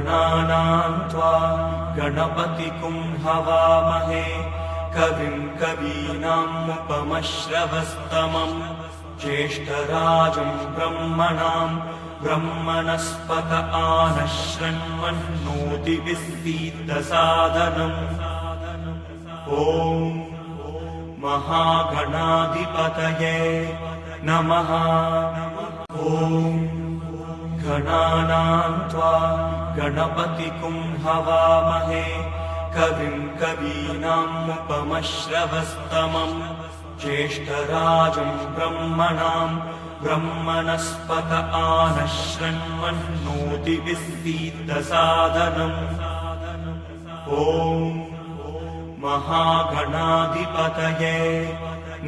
गणानां त्वा गणपतिगुं हवामहे कविं कवीनामुपमश्रवस्तमं ज्येष्ठराजं ब्रह्मणां ब्रह्मणस्पत आनश्रण्वन्नोतिभिस्सीदसादनम् ॐ महागणाधिपतये नमः। ॐ गणानां त्वा गणपतिगुं हवामहे कविं कवीनामुपमश्रवस्तमं ज्येष्ठराजं ब्रह्मणां ब्रह्मणस्पत आनश्रण्वन्नोतिभिस्सीदसादनम् ॐ महागणाधिपतये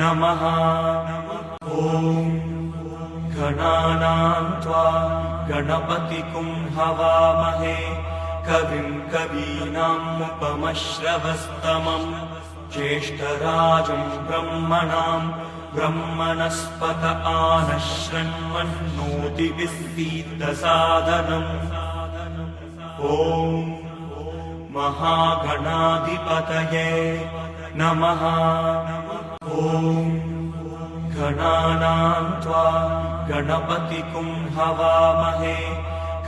नमः। ॐ गणानां त्वा गणपतिगुं हवामहे कविं कवीनामुपमश्रवस्तमं ज्येष्ठराजं ब्रह्मणां ब्रह्मणस्पत आनश्रण्वन्नोतिभिस्सीदसादनम् ॐ महागणाधिपतये नमः। ॐ गणानां त्वा गणपतिगुं हवामहे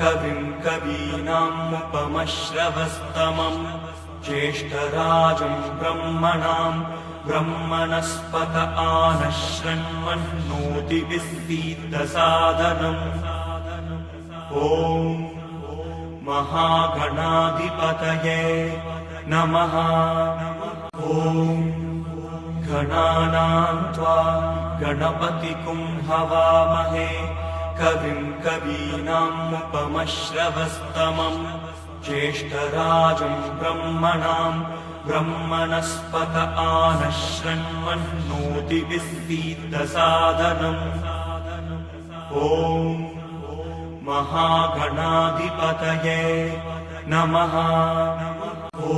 कविं कवीनामुपमश्रवस्तमं ज्येष्ठराजं ब्रह्मणां ब्रह्मणस्पत आनश्रण्वन्नोतिभिस्सीदसादनम् ॐ महागणाधिपतये नमः। ॐ गणानां त्वा गणपतिगुं हवामहे कविं कवीनामुपमश्रवस्तमं ज्येष्ठराजं ब्रह्मणां ब्रह्मणस्पत आनश्रण्वन्नोतिभिस्सीदसादनम् ॐ महागणाधिपतये नमः। ॐ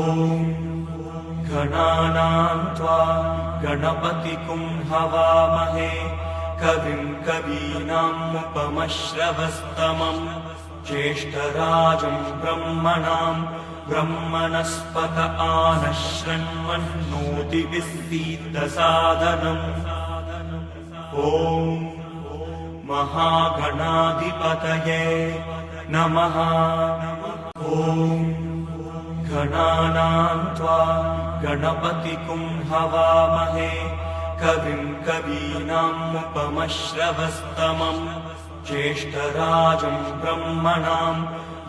गणानां त्वा गणपतिगुं हवामहे कविं कवीनामुपमश्रवस्तमं ज्येष्ठराजं ब्रह्मणां ब्रह्मणस्पत आनश्रण्वन्नोतिभिस्सीदसादनम् ॐ महागणाधिपतये नमः। ॐ गणानां त्वा गणपतिगुं हवामहे कविं कवीनामुपमश्रवस्तमं ज्येष्ठराजं ब्रह्मणां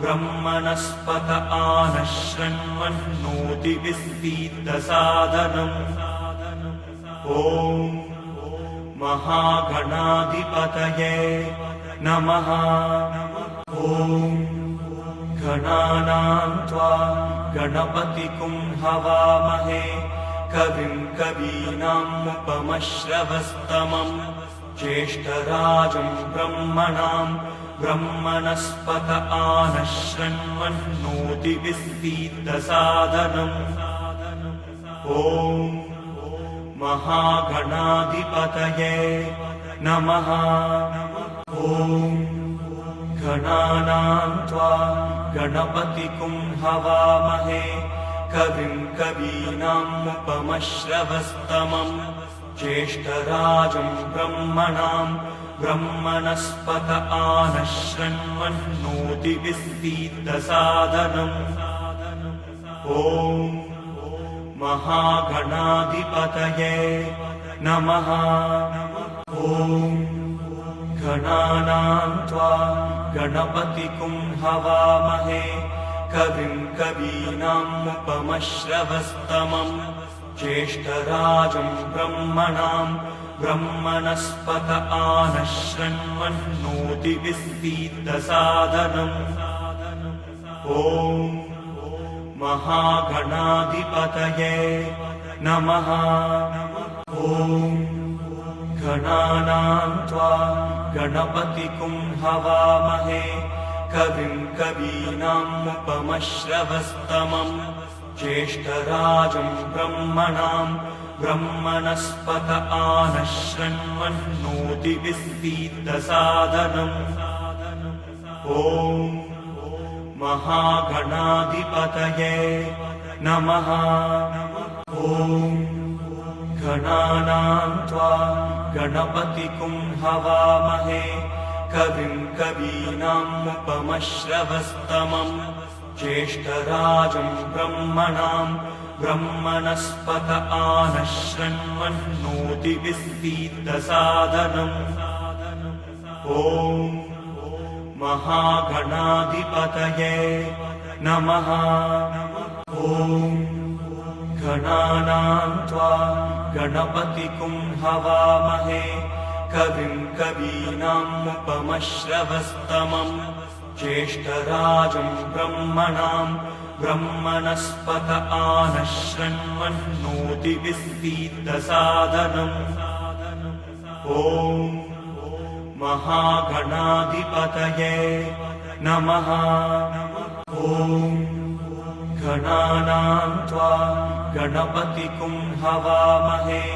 ब्रह्मणस्पत आनश्रण्वन्नोतिभिस्सीदसादनम् ॐ महागणाधिपतये नमः। ॐ गणानां त्वा गणपतिगुं हवामहे कविं कवीनामुपमश्रवस्तमं ज्येष्ठराजं ब्रह्मणां ब्रह्मणस्पत आनश्रण्वन्नोतिभिस्सीदसादनम् ॐ महागणाधिपतये नमः। ॐ गणानां त्वा गणपतिगुं हवामहे कविं कवीनामुपमश्रवस्तमं ज्येष्ठराजं ब्रह्मणां ब्रह्मणस्पत आनश्रण्वन्नोतिभिस्सीदसादनम् ॐ महागणाधिपतये नमः। ॐ गणानां त्वा गणपतिगुं हवामहे कविं कवीनामुपमश्रवस्तमं ज्येष्ठराजं ब्रह्मणां ब्रह्मणस्पत आनश्रण्वन्नोतिभिस्सीदसादनम् ॐ महागणाधिपतये नमः। ॐ गणानां त्वा गणपतिगुं हवामहे कविं कवीनामुपमश्रवस्तमं ज्येष्ठराजं ब्रह्मणां ब्रह्मणस्पत आनश्रण्वन्नोतिभिस्सीदसादनम् ॐ महागणाधिपतये नमः। ॐ गणानां त्वा गणपतिगुं हवामहे कविं कवीनामुपमश्रवस्तमं ज्येष्ठराजं ब्रह्मणां ब्रह्मणस्पत आनश्रण्वन्नोतिभिस्सीदसादनम्। ॐ महागणाधिपतये नमः। ॐ गणानां त्वा गणपतिगुं हवामहे कविं कवीनामुपमश्रवस्तमं ज्येष्ठराजं ब्रह्मणां ब्रह्मणस्पत आनश्रण्वन्नोतिभिस्सीदसादनम्। ॐ महागणाधिपतये नमः। ॐ गणानां त्वा गणपतिगुं हवामहे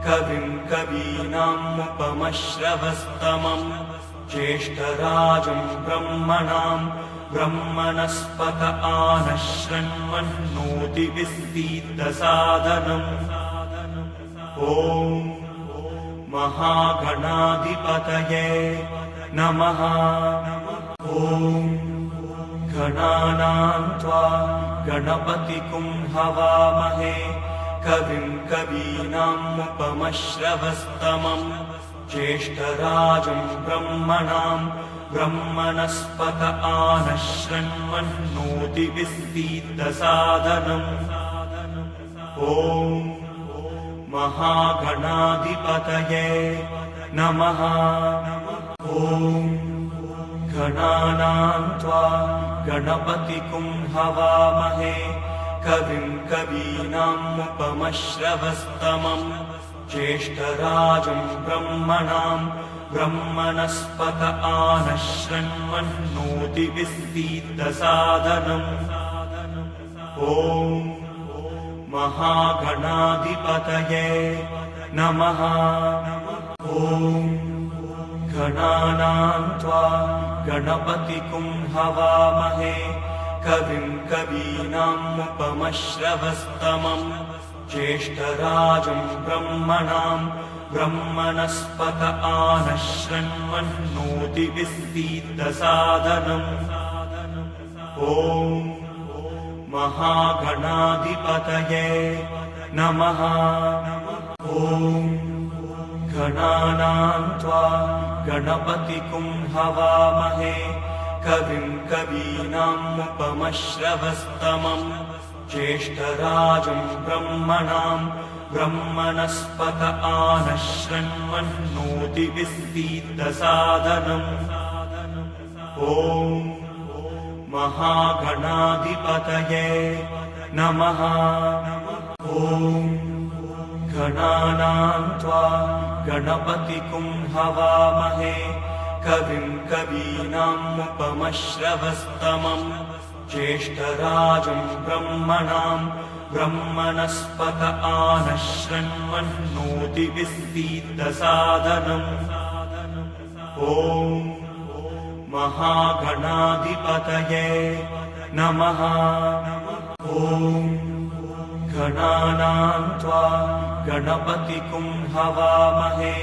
कविं कवीनामुपमश्रवस्तमं ज्येष्ठराजं ब्रह्मणां ब्रह्मणस्पत आनश्रण्वन्नोतिभिस्सीदसादनम्। ॐ महागणाधिपतये नमः। ॐ गणानां त्वा गणपतिगुं हवामहे कविं कवीनामुपमश्रवस्तमं ज्येष्ठराजं ब्रह्मणां ब्रह्मणस्पत आनश्रण्वन्नोतिभिस्सीदसादनम्। ॐ महागणाधिपतये नमः। ॐ गणानां त्वा गणपतिगुं हवामहे कविं कवीनामुपमश्रवस्तमं ज्येष्ठराजं ब्रह्मणां ब्रह्मणस्पत आनश्रण्वन्नोतिभिस्सीदसादनम्। ॐ महागणाधिपतये नमः। ॐ गणानां त्वा गणपतिगुं हवामहे कविं कवीनामुपमश्रवस्तमं ज्येष्ठराजं ब्रह्मणां ब्रह्मणस्पत आनश्रण्वन्नोतिभिस्सीदसादनम्। ॐ महागणाधिपतये नमः। ॐ गणानां त्वा गणपतिगुं हवामहे कविं कवीनामुपमश्रवस्तमं ज्येष्ठराजं ब्रह्मणां ब्रह्मणस्पत आनश्रण्वन्नोतिभिस्सीदसादनम्। ॐ महागणाधिपतये नमः। ॐ गणानां त्वा गणपतिगुं हवामहे कविं कवीनामुपमश्रवस्तमं ज्येष्ठराजं ब्रह्मणां ब्रह्मणस्पत आनश्रण्वन्नोतिभिस्सीदसादनम्। ॐ महागणाधिपतये नमः। ॐ गणानां त्वा गणपतिगुं हवामहे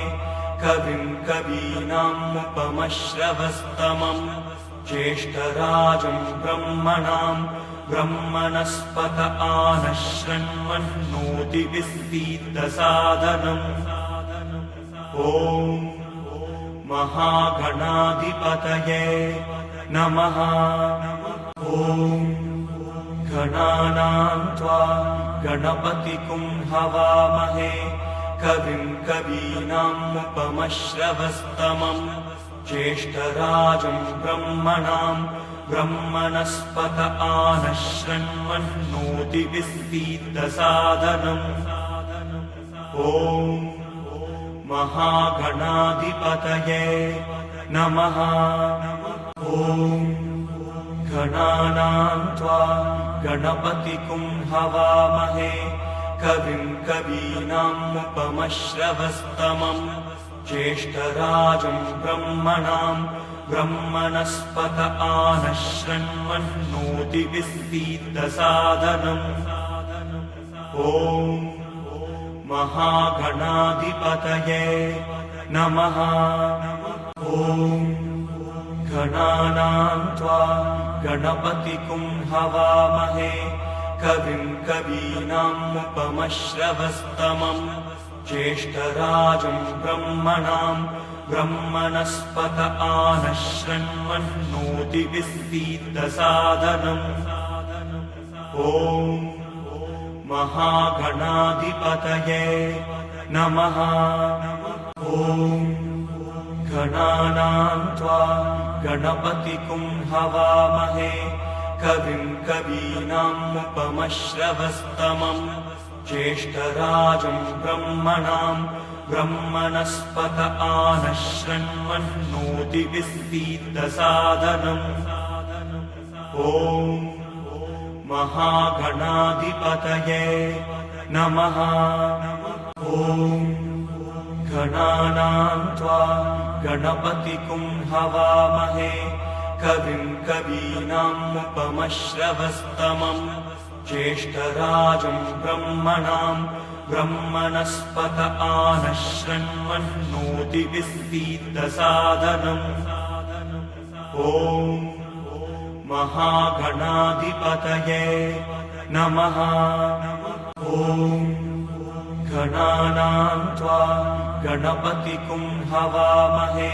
कविं कवीनामुपमश्रवस्तमं ज्येष्ठराजं ब्रह्मणां ब्रह्मणस्पत आनश्रण्वन्नोतिभिस्सीदसादनम्। ॐ महागणाधिपतये नमः। ॐ गणानां त्वा गणपतिगुं हवामहे कविं कवीनामुपमश्रवस्तमं ज्येष्ठराजं ब्रह्मणां ब्रह्मणस्पत आनश्रण्वन्नोतिभिस्सीदसादनम्। ॐ महागणाधिपतये नमः। ॐ गणानां त्वा गणपतिगुं हवामहे कविं कवीनामुपमश्रवस्तमं ज्येष्ठराजं ब्रह्मणां ब्रह्मणस्पत आनश्रण्वन्नोतिभिस्सीदसादनम् ॐ महागणाधिपतये नमः ॐ गणानां त्वा गणपतिगुं हवामहे कविं कवीनामुपमश्रवस्तमं ज्येष्ठराजं ब्रह्मणां ब्रह्मणस्पत आनश्रण्वन्नोतिभिस्सीदसादनम् ॐ महागणाधिपतये नमः ॐ गणानां त्वा गणपतिगुं हवामहे कविं कवीनामुपमश्रवस्तमं ज्येष्ठराजं ब्रह्मणां ब्रह्मणस्पत आनश्रण्वन्नोतिभिस्सीदसादनम् ॐ महागणाधिपतये नमः ॐ गणानां त्वा गणपतिगुं हवामहे कविं कवीनामुपमश्रवस्तमं ज्येष्ठराजं ब्रह्मणां ब्रह्मणस्पत आनश्रण्वन्नोतिभिस्सीदसादनम् ॐ महागणाधिपतये नमः ॐ गणानां त्वा गणपतिगुं हवामहे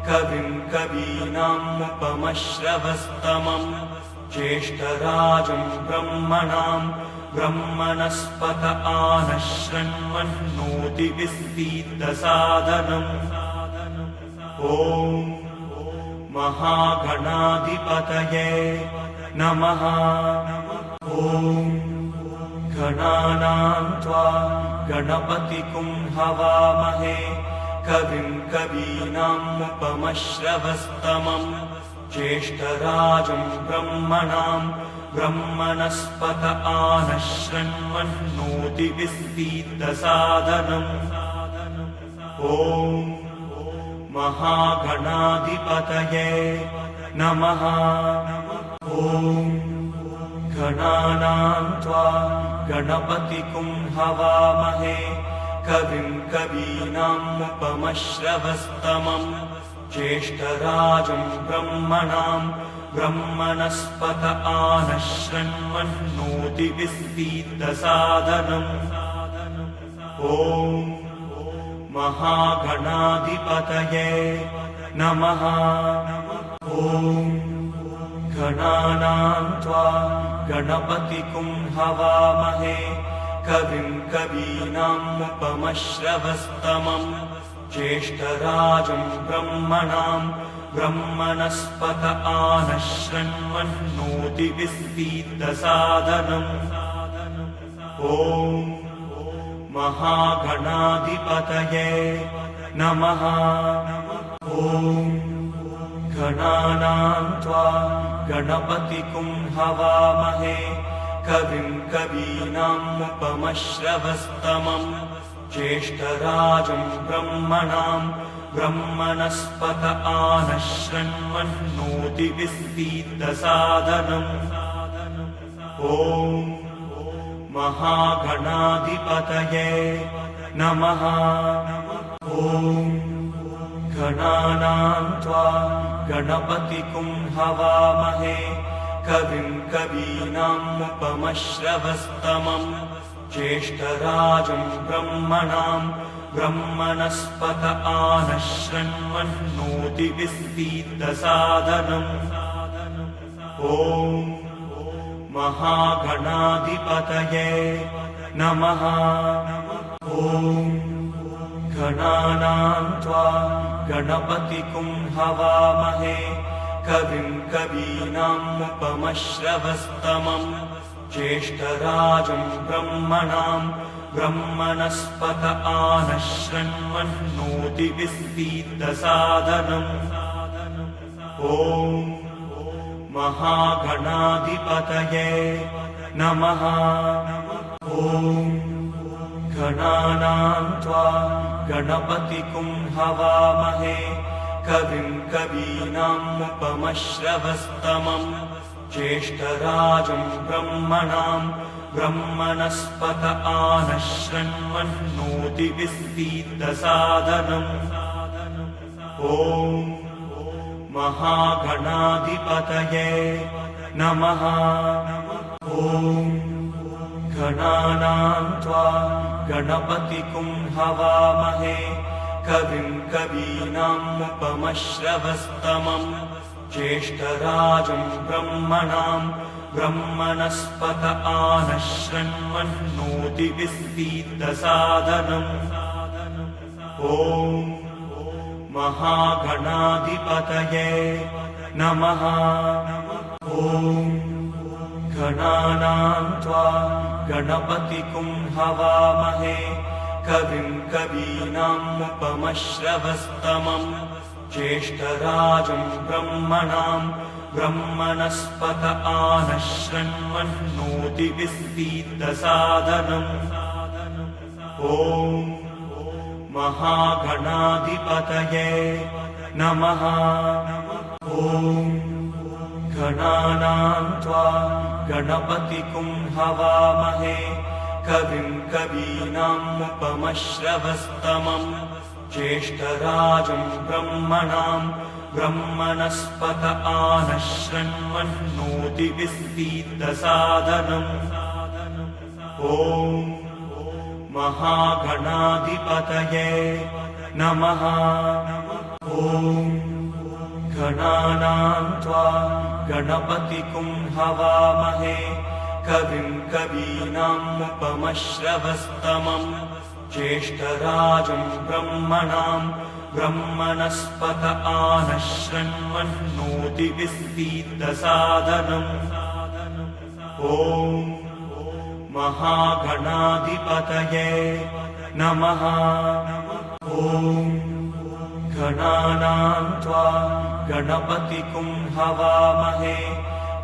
कविं कवीनामुपमश्रवस्तमं ज्येष्ठराजं ब्रह्मणां ब्रह्मणस्पत आनश्रण्वन्नोतिभिस्सीदसादनम् ॐ महागणाधिपतये नमः ॐ गणानां त्वा गणपतिगुं हवामहे कविं कवीनामुपमश्रवस्तमं ज्येष्ठराजं ब्रह्मणां ब्रह्मणस्पत आनश्रण्वन्नोतिभिस्सीदसादनम् ॐ महागणाधिपतये नमः ॐ गणानां त्वा गणपतिगुं हवामहे कविं कवीनामुपमश्रवस्तमं ज्येष्ठराजं ब्रह्मणां ब्रह्मणस्पत आनश्रण्वन्नोतिभिस्सीदसादनम् ॐ महागणाधिपतये नमः ॐ गणानां त्वा गणपतिगुं हवामहे कविं कवीनामुपमश्रवस्तमं ज्येष्ठराजं ब्रह्मणां ब्रह्मणस्पत आनश्रण्वन्नोतिभिस्सीदसादनम् ॐ महागणाधिपतये नमः ॐ गणानां त्वा गणपतिगुं हवामहे कविं कवीनामुपमश्रवस्तमं ज्येष्ठराजं ब्रह्मणां ब्रह्मणस्पत आनश्रण्वन्नोतिभिस्सीदसादनम् ॐ महागणाधिपतये नमः ॐ गणानां त्वा गणपतिगुं हवामहे कविं कवीनामुपमश्रवस्तमं ज्येष्ठराजं ब्रह्मणां ब्रह्मणस्पत आनश्रण्वन्नोतिभिस्सीदसादनम् ॐ महागणाधिपतये नमः ॐ गणानां त्वा गणपतिगुं हवामहे कविं कवीनामुपमश्रवस्तमं ज्येष्ठराजं ब्रह्मणां ब्रह्मणस्पत आनश्रण्वन्नोतिभिस्सीदसादनम् ॐ महागणाधिपतये नमः ॐ गणानां त्वा गणपतिगुं हवामहे कविं कवीनामुपमश्रवस्तमम् ज्येष्ठराजं ब्रह्मणां ब्रह्मणस्पत आनश्रण्वन्नोतिविस्तीर्णसादनम् ॐ महागणाधिपतये नमः। ॐ गणानां त्वा गणपतिं हवामहे कविं कवीनामुपमश्रवस्तमम् ज्येष्ठराजं ब्रह्मणां ब्रह्मणस्पत आनश्रण्वन्नोतिविस्तीर्णसादनम् ॐ महागणाधिपतये नमः। ॐ गणानां त्वा गणपतिं हवामहे कविं कवीनामुपमश्रवस्तमम् ज्येष्ठराजं ब्रह्मणां ब्रह्मणस्पत आनश्रण्वन्नोतिविस्तीर्णसादनम् ॐ महागणाधिपतये नमः। ॐ गणानां त्वा गणपतिं हवामहे कविं कवीनामुपमश्रवस्तमम् ज्येष्ठराजं ब्रह्मणां ब्रह्मणस्पत आनश्रण्वन्नोतिविस्तीर्णसादनम् ॐ महागणाधिपतये नमः। ॐ गणानां त्वा गणपतिं हवामहे कविं कवीनामुपमश्रवस्तमम् ज्येष्ठराजं ब्रह्मणां ब्रह्मणस्पत आनश्रण्वन्नोतिविस्तीर्णसादनम् ॐ महागणाधिपतये नमः। ॐ गणानां त्वा गणपतिं हवामहे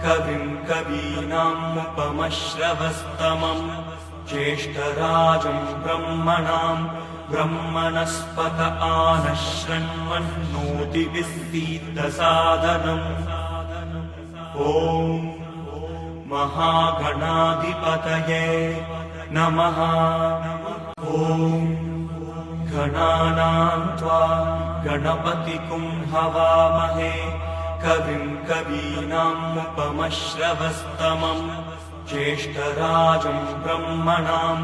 कविं कवीनामुपमश्रवस्तमम् ज्येष्ठराजं ब्रह्मणां ब्रह्मणस्पत आनश्रण्वन्नोतिविस्तीर्णसादनम् ॐ महागणाधिपतये नमः। ॐ गणानां त्वा गणपतिं हवामहे कविं कवीनामुपमश्रवस्तमम् ज्येष्ठराजं ब्रह्मणां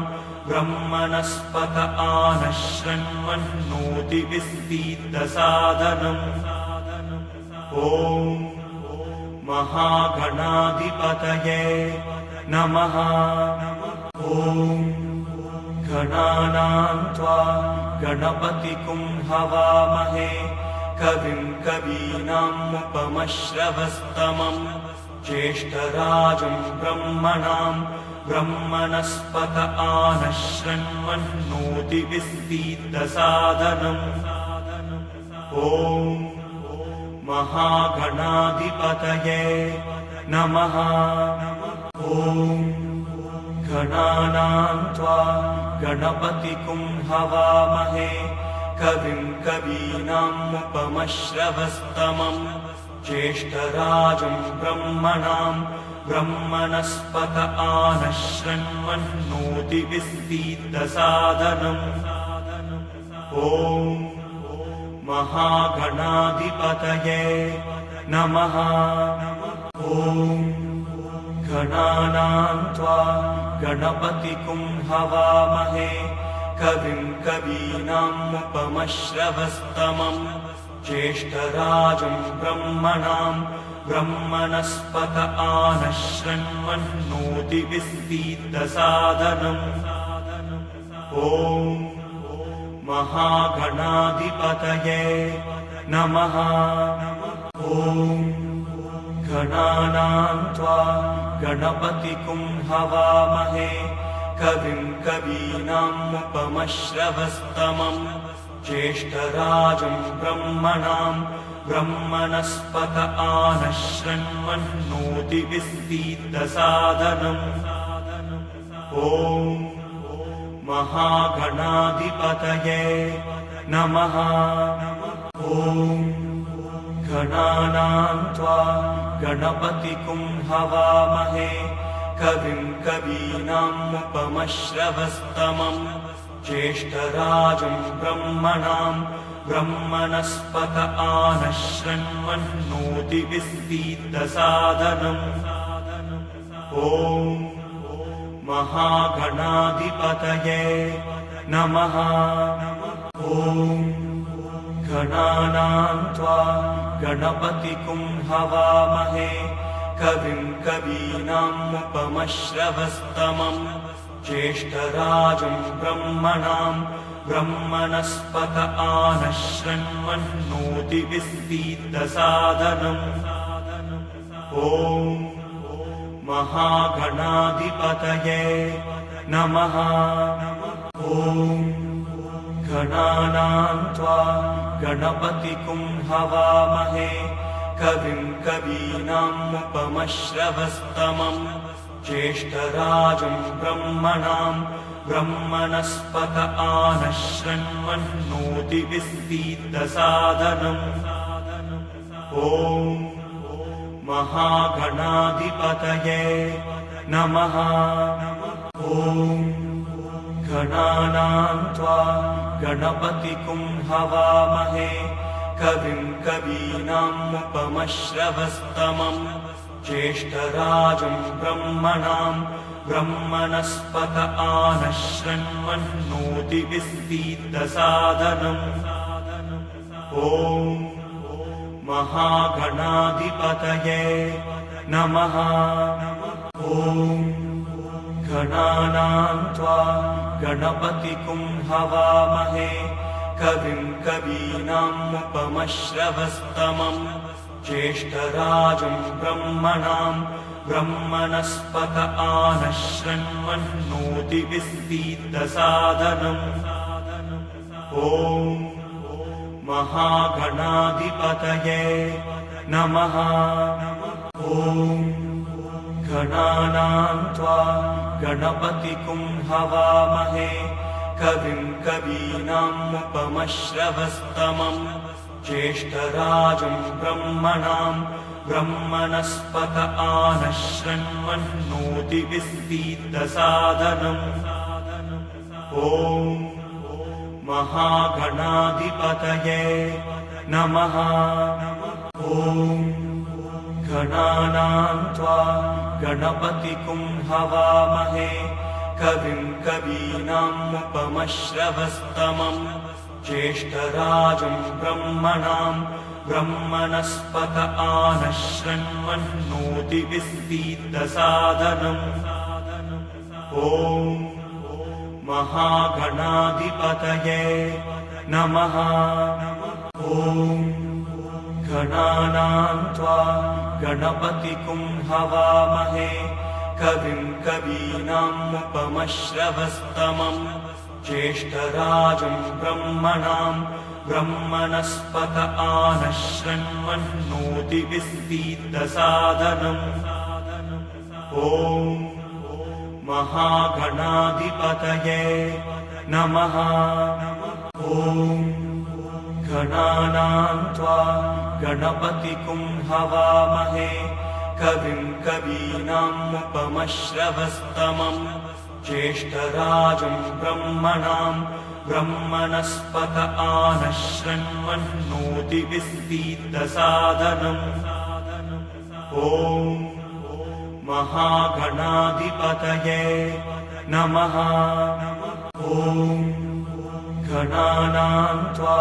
ब्रह्मणस्पत आनश्रण्वन्नोतिविस्तीर्णसादनम् ॐ महागणाधिपतये नमः। ॐ गणानां त्वा गणपतिं हवामहे कविं कवीनामुपमश्रवस्तमम् ज्येष्ठराजं ब्रह्मणां ब्रह्मणस्पत आनश्रण्वन्नोतिविस्तीर्णसादनम् ॐ महागणाधिपतये नमः। ॐ गणानां त्वा गणपतिं हवामहे कविं कवीनामुपमश्रवस्तमम् ज्येष्ठराजं ब्रह्मणां ब्रह्मणस्पत आनश्रण्वन्नोतिविस्तीर्णसादनम् ॐ महागणाधिपतये नमः। ॐ गणानां त्वा गणपतिं हवामहे कविं कवीनामुपमश्रवस्तमम् ज्येष्ठराजं ब्रह्मणां ब्रह्मणस्पत आनश्रण्वन्नोतिविस्तीर्णसादनम् ॐ महागणाधिपतये नमः। ॐ गणानां त्वा गणपतिं हवामहे कविं कवीनामुपमश्रवस्तमम् ज्येष्ठराजं ब्रह्मणां ब्रह्मणस्पत आनश्रण्वन्नोतिविस्तीर्णसादनम् ॐ महागणाधिपतये नमः। ॐ गणानां त्वा गणपतिगुं हवामहे कविं कवीनामुपमश्रवस्तमं ज्येष्ठराजं ब्रह्मणां ब्रह्मणस्पत आनश्रण्वन्नोतिविस्तीर्णसादनम् ॐ महागणाधिपतये नमः। ॐ गणानां त्वा गणपतिगुं हवामहे कविं कवीनामुपमश्रवस्तमं ज्येष्ठराजं ब्रह्मणां ब्रह्मणस्पत आनश्रण्वन्नोतिविस्तीर्णसादनम् ॐ महागणाधिपतये नमः। ॐ गणानां त्वा गणपतिगुं हवामहे कविं कवीनामुपमश्रवस्तमं ज्येष्ठराजं ब्रह्मणां ब्रह्मणस्पत आनश्रण्वन्नोतिविस्तीर्णसादनम् ॐ महागणाधिपतये नमः। ॐ गणानां त्वा गणपतिगुं हवामहे कविं कवीनामुपमश्रवस्तमं ज्येष्ठराजं ब्रह्मणां ब्रह्मणस्पत आनश्रण्वन्नोतिविस्तीर्णसादनम् ॐ महागणाधिपतये नमः। ॐ गणानां त्वा गणपतिगुं हवामहे कविं कवीनामुपमश्रवस्तमं ज्येष्ठराजं ब्रह्मणां ब्रह्मणस्पत आनश्रण्वन्नोतिविस्तीर्णसादनम् ॐ महागणाधिपतये नमः। ॐ गणानां त्वा गणपतिगुं हवामहे कविं कवीनामुपमश्रवस्तमं ज्येष्ठराजं ब्रह्मणां ब्रह्मणस्पत आनश्रण्वन्नोतिविस्तीर्णसादनम् ॐ महागणाधिपतये नमः। ॐ गणानां त्वा गणपतिगुं हवामहे कविं कवीनामुपमश्रवस्तमं ज्येष्ठराजं ब्रह्मणां ब्रह्मणस्पत आनश्रण्वन्नोतिविस्तीर्णसादनम् ॐ महागणाधिपतये नमः। ॐ गणानां त्वा गणपतिगुं हवामहे कविं कवीनामुपमश्रवस्तमं ज्येष्ठराजं ब्रह्मणां ब्रह्मणस्पत आनश्रण्वन्नोतिविस्तीर्णसादनम् ॐ महागणाधिपतये नमः। ॐ गणानां त्वा गणपतिगुं हवामहे कविं कवीनामुपमश्रवस्तमं ज्येष्ठराजं ब्रह्मणां ब्रह्मणस्पत आनश्रण्वन्नोतिविस्तीर्णसादनम् ॐ महागणाधिपतये नमः। ॐ गणानां त्वा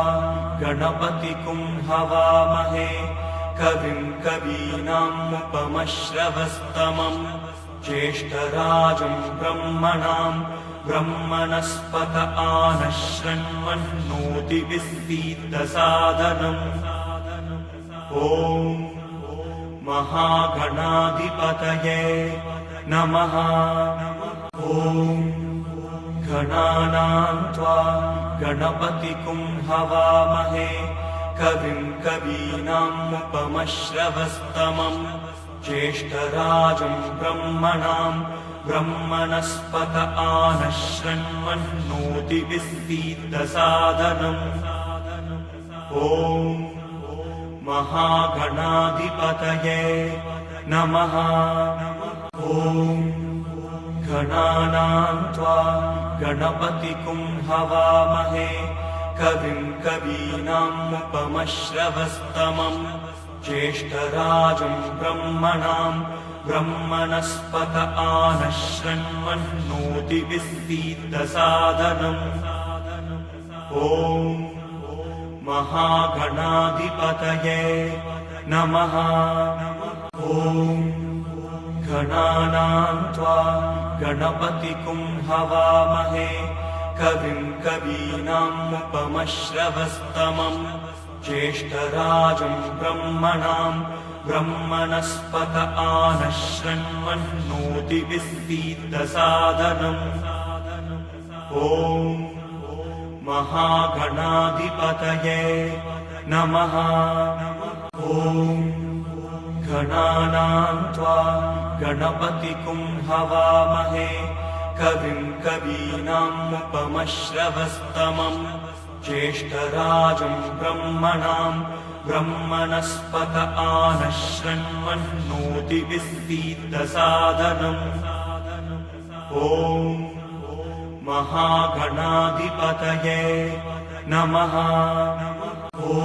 गणपतिगुं हवामहे कविं कवीनामुपमश्रवस्तमं ज्येष्ठराजं ब्रह्मणां ब्रह्मणस्पत आनश्रण्वन्नोतिविस्तीर्णसादनम् ॐ महागणाधिपतये नमः। ॐ गणानां त्वा गणपतिगुं हवामहे कविं कवीनामुपमश्रवस्तमं ज्येष्ठराजं ब्रह्मणां ब्रह्मणस्पत आनश्रण्वन्नोतिविस्तीर्णसादनम् ॐ महागणाधिपतये नमः। ॐ गणानां त्वा गणपतिगुं हवामहे कविं कवीनामुपमश्रवस्तमं ज्येष्ठराजं ब्रह्मणां ब्रह्मणस्पत आनश्रण्वन्नोतिभिस्सीदसादनम्। ॐ महागणाधिपतये नमः। ॐ गणानां त्वा गणपतिगुं हवामहे कविं कवीनामुपमश्रवस्तमं ज्येष्ठराजं ब्रह्मणां ब्रह्मणस्पत आनश्रण्वन्नोतिभिस्सीदसादनम्। ॐ महागणाधिपतये नमः। ॐ गणानां त्वा गणपतिगुं हवामहे कविं कवीनामुपमश्रवस्तमं ज्येष्ठराजं ब्रह्मणां ब्रह्मणस्पत आनश्रण्वन्नोतिभिस्सीदसादनम्। ॐ महागणाधिपतये नमः। ॐ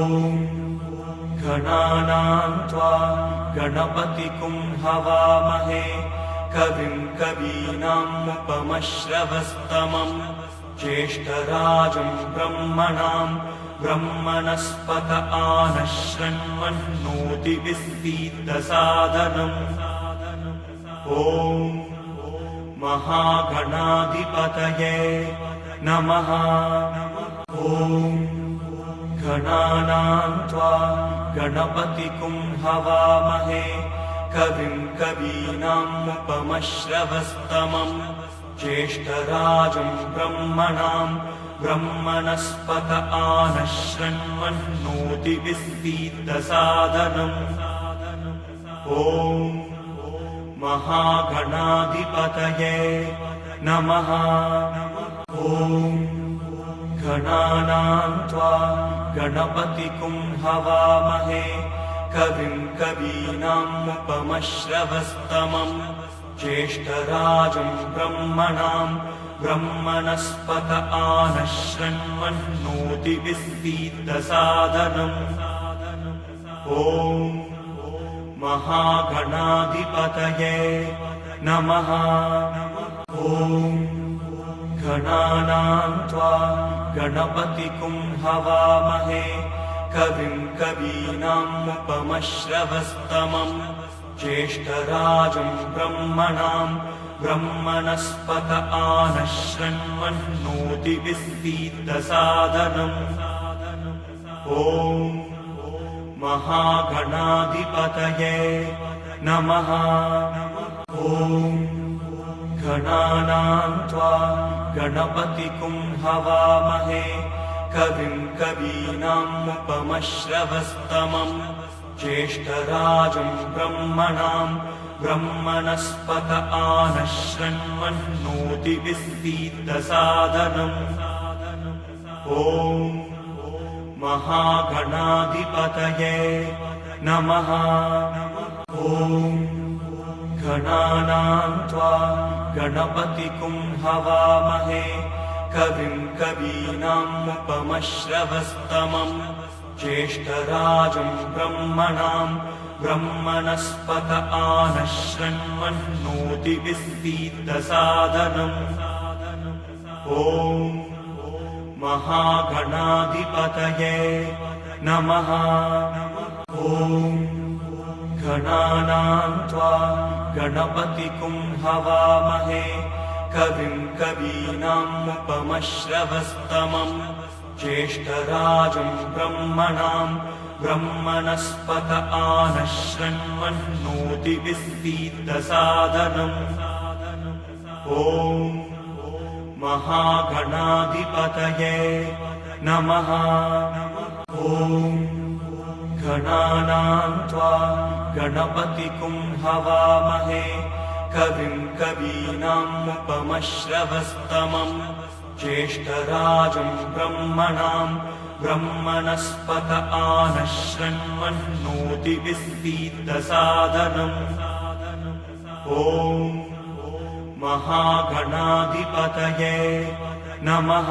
गणानां त्वा गणपतिगुं हवामहे कविं कवीनामुपमश्रवस्तमं ज्येष्ठराजं ब्रह्मणां ब्रह्मणस्पत आनश्रण्वन्नोतिभिस्सीदसादनम्। ॐ महागणाधिपतये नमः। ॐ गणानां त्वा गणपतिगुं हवामहे कविं कवीनामुपमश्रवस्तमं ज्येष्ठराजं ब्रह्मणां ब्रह्मणस्पत आनश्रण्वन्नोतिभिस्सीदसादनम्। ॐ महागणाधिपतये नमः। ॐ गणानां त्वा गणपतिगुं हवामहे कविं कवीनामुपमश्रवस्तमं ज्येष्ठराजं ब्रह्मणां ब्रह्मणस्पत आनश्रण्वन्नोतिभिस्सीदसादनम्। ॐ महागणाधिपतये नमः। ॐ गणानां त्वा गणपतिगुं हवामहे कविं कवीनामुपमश्रवस्तमं ज्येष्ठराजं ब्रह्मणां ब्रह्मणस्पत आनश्रण्वन्नोतिभिस्सीदसादनम्। ॐ महागणाधिपतये नमः। ॐ गणानां त्वा गणपतिगुं हवामहे कविं कवीनामुपमश्रवस्तमं ज्येष्ठराजं ब्रह्मणां ब्रह्मणस्पत आनश्रण्वन्नोतिभिस्सीदसादनम्। ॐ महागणाधिपतये नमः। ॐ गणानां त्वा गणपतिगुं हवामहे कविं कवीनामुपमश्रवस्तमं ज्येष्ठराजं ब्रह्मणां ब्रह्मणस्पत आनश्रण्वन्नोतिभिस्सीदसादनम्। ॐ महागणाधिपतये नमः। ॐ गणानां त्वा गणपतिगुं हवामहे कविं कवीनामुपमश्रवस्तमं ज्येष्ठराजं ब्रह्मणां ब्रह्मणस्पत आनश्रण्वन्नोतिभिस्सीदसादनम्। ॐ महागणाधिपतये नमः। ॐ गणानां त्वा गणपतिगुं हवामहे कविं कवीनामुपमश्रवस्तमं ज्येष्ठराजं ब्रह्मणां ब्रह्मणस्पत आनः शृण्वन्नोतिभिः सीदसादनम् ॐ महागणाधिपतये नमः।